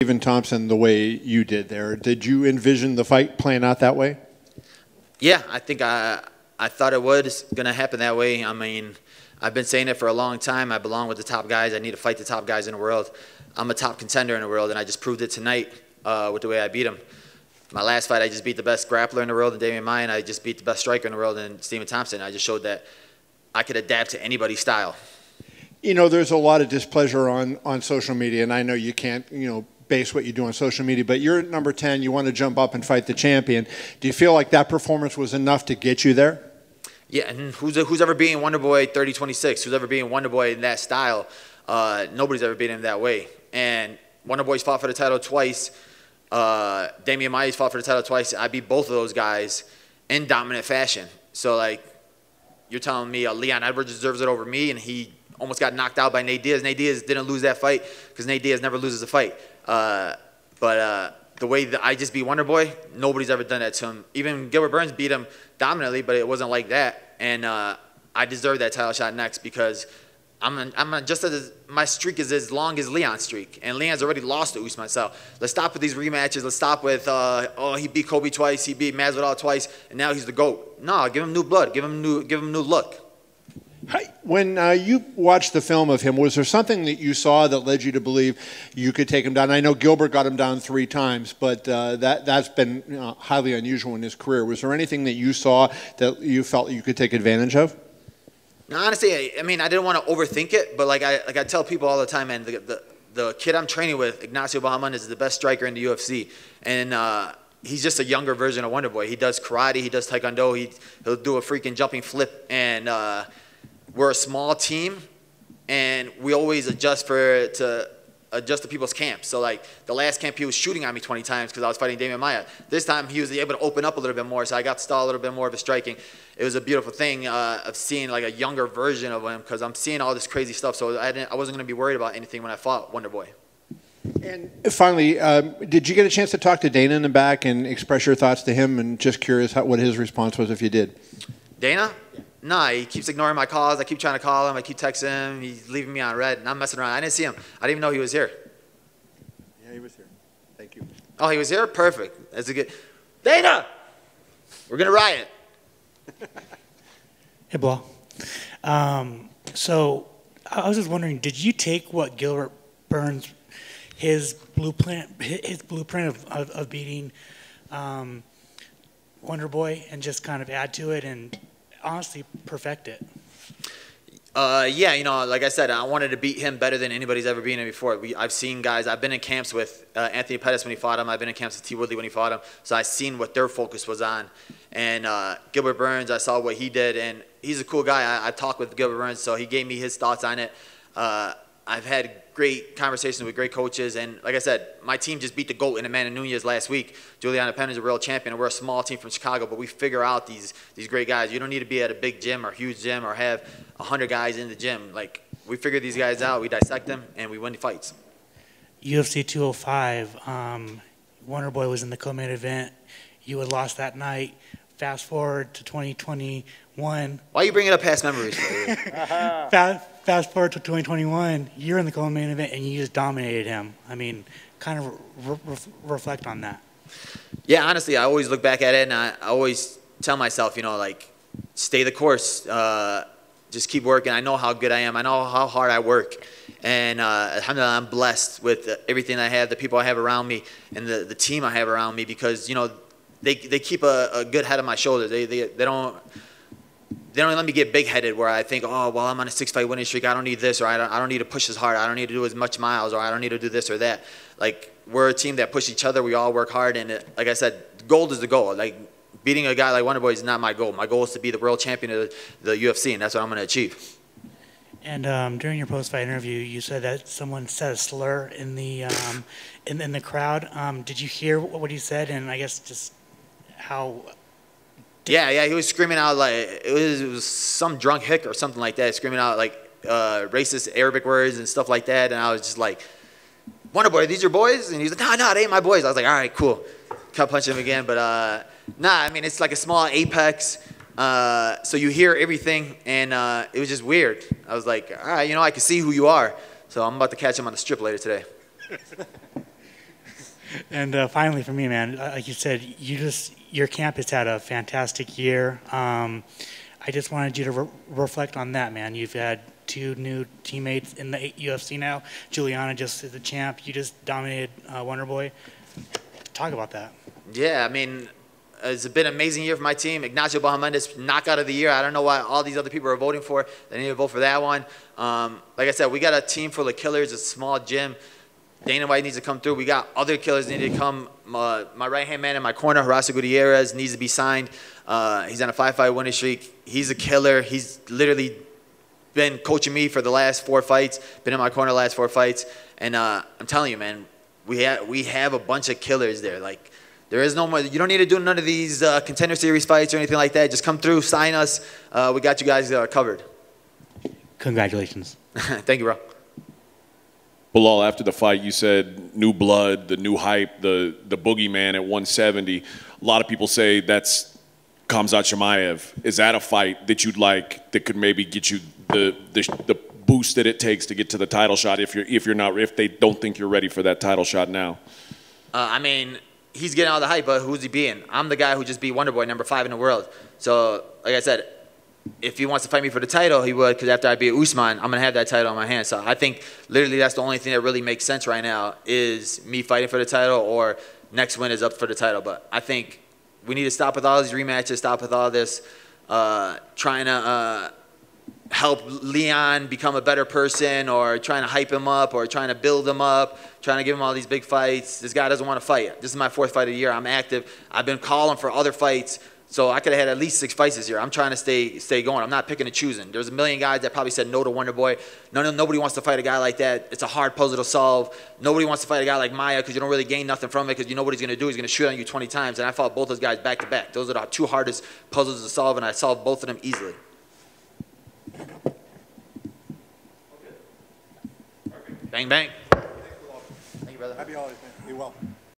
Stephen Thompson the way you did there. Did you envision the fight playing out that way? Yeah, I think I thought it was going to happen that way. I mean, I've been saying it for a long time. I belong with the top guys. I need to fight the top guys in the world. I'm a top contender in the world, and I just proved it tonight with the way I beat him. My last fight, I just beat the best grappler in the world in Damian Maia, and I just beat the best striker in the world in Stephen Thompson. I just showed that I could adapt to anybody's style. You know, there's a lot of displeasure on social media, and I know you can't, base what you do on social media, but you're at number 10, you want to jump up and fight the champion. Do you feel like that performance was enough to get you there? Yeah, and who's ever beating Wonderboy 30-26? Who's ever beating Wonderboy in that style? Nobody's ever beaten him that way. And Wonderboy's fought for the title twice. Damian Maia's fought for the title twice. I beat both of those guys in dominant fashion. So, like, you're telling me Leon Edwards deserves it over me, and he almost got knocked out by Nate Diaz. Nate Diaz didn't lose that fight because Nate Diaz never loses a fight. But the way that I just beat Wonderboy, nobody's ever done that to him. Even Gilbert Burns beat him dominantly, but it wasn't like that. And I deserve that title shot next because my streak is as long as Leon's streak, and Leon's already lost to Usman. So let's stop with these rematches. Let's stop with he beat Kobe twice, he beat Masvidal twice, and now he's the GOAT. No, give him new blood, give him new look. When you watched the film of him, was there something that you saw that led you to believe you could take him down? I know Gilbert got him down 3 times, but that's been highly unusual in his career. Was there anything that you saw that you felt you could take advantage of? No, honestly, I mean, I didn't want to overthink it, but like I tell people all the time, man, the kid I'm training with, Ignacio Bahamondes, is the best striker in the UFC, and he's just a younger version of Wonderboy. He does karate, he does taekwondo, he'll do a freaking jumping flip, and we're a small team, and we always adjust to people's camps. So, like, the last camp, he was shooting at me 20 times because I was fighting Damian Maia. This time, he was able to open up a little bit more, so I got to stall a little bit more of his striking. It was a beautiful thing of seeing, like, a younger version of him because I'm seeing all this crazy stuff, so I wasn't going to be worried about anything when I fought Wonderboy. And finally, did you get a chance to talk to Dana in the back and express your thoughts to him? And just curious what his response was if you did. Dana? Yeah. Nah, he keeps ignoring my calls. I keep trying to call him. I keep texting him. He's leaving me on red, and I'm messing around. I didn't see him. I didn't even know he was here. Yeah, he was here. Thank you. Oh, he was here? Perfect. That's a good. Dana! We're going to riot. Hey, Belal. So I was just wondering, did you take what Gilbert Burns, his blueprint of beating Wonderboy, and just kind of add to it and honestly perfect it? Yeah, like I said, I wanted to beat him better than anybody's ever beaten him before. I've seen guys, I've been in camps with Anthony Pettis when he fought him. I've been in camps with T. Woodley when he fought him. So I've seen what their focus was on. And Gilbert Burns, I saw what he did, and he's a cool guy. I talked with Gilbert Burns, so he gave me his thoughts on it. I've had great conversations with great coaches, and like I said, my team just beat the GOAT in Amanda Nunez last week. Juliana Penn is a real champion, and we're a small team from Chicago, but we figure out these great guys. You don't need to be at a big gym or huge gym or have 100 guys in the gym. Like, we figure these guys out, we dissect them, and we win the fights. UFC 205, Wonderboy was in the co-main event. You had lost that night. Fast forward to 2021. Why are you bringing up past memories? Fast forward to 2021, you're in the co-main event and you just dominated him. I mean, kind of reflect on that. Yeah, honestly, I always look back at it and I always tell myself, like, stay the course. Just keep working. I know how good I am. I know how hard I work. And alhamdulillah, I'm blessed with everything I have, the people I have around me, and the team I have around me because, they keep a good head on my shoulders. They don't let me get big-headed where I think, oh, well, I'm on a 6-fight winning streak. I don't need this, or I don't need to push as hard. I don't need to do as much miles, or I don't need to do this or that. Like, we're a team that push each other. We all work hard, and like I said, gold is the goal. Like, beating a guy like Wonderboy is not my goal. My goal is to be the world champion of the UFC, and that's what I'm going to achieve. And during your post-fight interview, you said that someone said a slur in the in the crowd. Did you hear what he said? And I guess just how. Yeah, he was screaming out like it was some drunk hick or something like that, screaming out like racist Arabic words and stuff like that, and I was just like, Wonderboy, are these your boys? And he's like, no, it ain't my boys. I was like, all right, cool. Cut punch him again, but nah, I mean, it's like a small apex, so you hear everything, and it was just weird. I was like, all right, I can see who you are, so I'm about to catch him on the strip later today. And finally, for me, man, like you said, your camp has had a fantastic year. I just wanted you to reflect on that, man. You've had 2 new teammates in the UFC now. Juliana just is the champ. You just dominated Wonderboy. Talk about that. Yeah, I mean, it's been an amazing year for my team. Ignacio Bahamondes, knockout of the year. I don't know why all these other people are voting for. They need to vote for that one. Like I said, we got a team full of killers, a small gym. Dana White needs to come through. We got other killers need to come. My right-hand man in my corner, Horacio Gutierrez, needs to be signed. He's on a 5-fight winning streak. He's a killer. He's literally been coaching me for the last 4 fights, been in my corner the last 4 fights. And I'm telling you, man, we have a bunch of killers there. Like, there is no more. You don't need to do none of these contender series fights or anything like that. Just come through, sign us. We got you guys covered. Congratulations. Thank you, bro. Belal, after the fight, you said new blood, the new hype, the boogeyman at 170. A lot of people say that's Khamzat Chimaev. Is that a fight that you'd like that could maybe get you the boost that it takes to get to the title shot if they don't think you're ready for that title shot now? I mean, he's getting all the hype, but who's he beating? I'm the guy who just beat Wonderboy, number 5 in the world. So, like I said, if he wants to fight me for the title, he would, because after I beat Usman, I'm going to have that title in my hand. So I think literally that's the only thing that really makes sense right now is me fighting for the title or next win is up for the title. But I think we need to stop with all these rematches, stop with all this trying to help Leon become a better person or trying to hype him up or trying to build him up, trying to give him all these big fights. This guy doesn't want to fight. This is my 4th fight of the year. I'm active. I've been calling for other fights. So I could have had at least 6 fights this year. I'm trying to stay going. I'm not picking and choosing. There's a million guys that probably said no to Wonderboy. Nobody wants to fight a guy like that. It's a hard puzzle to solve. Nobody wants to fight a guy like Maya because you don't really gain nothing from it because you know what he's going to do. He's going to shoot on you 20 times. And I fought both those guys back to back. Those are the 2 hardest puzzles to solve, and I solved both of them easily. Bang, bang. Thank you, brother. Happy holidays, man. Be well.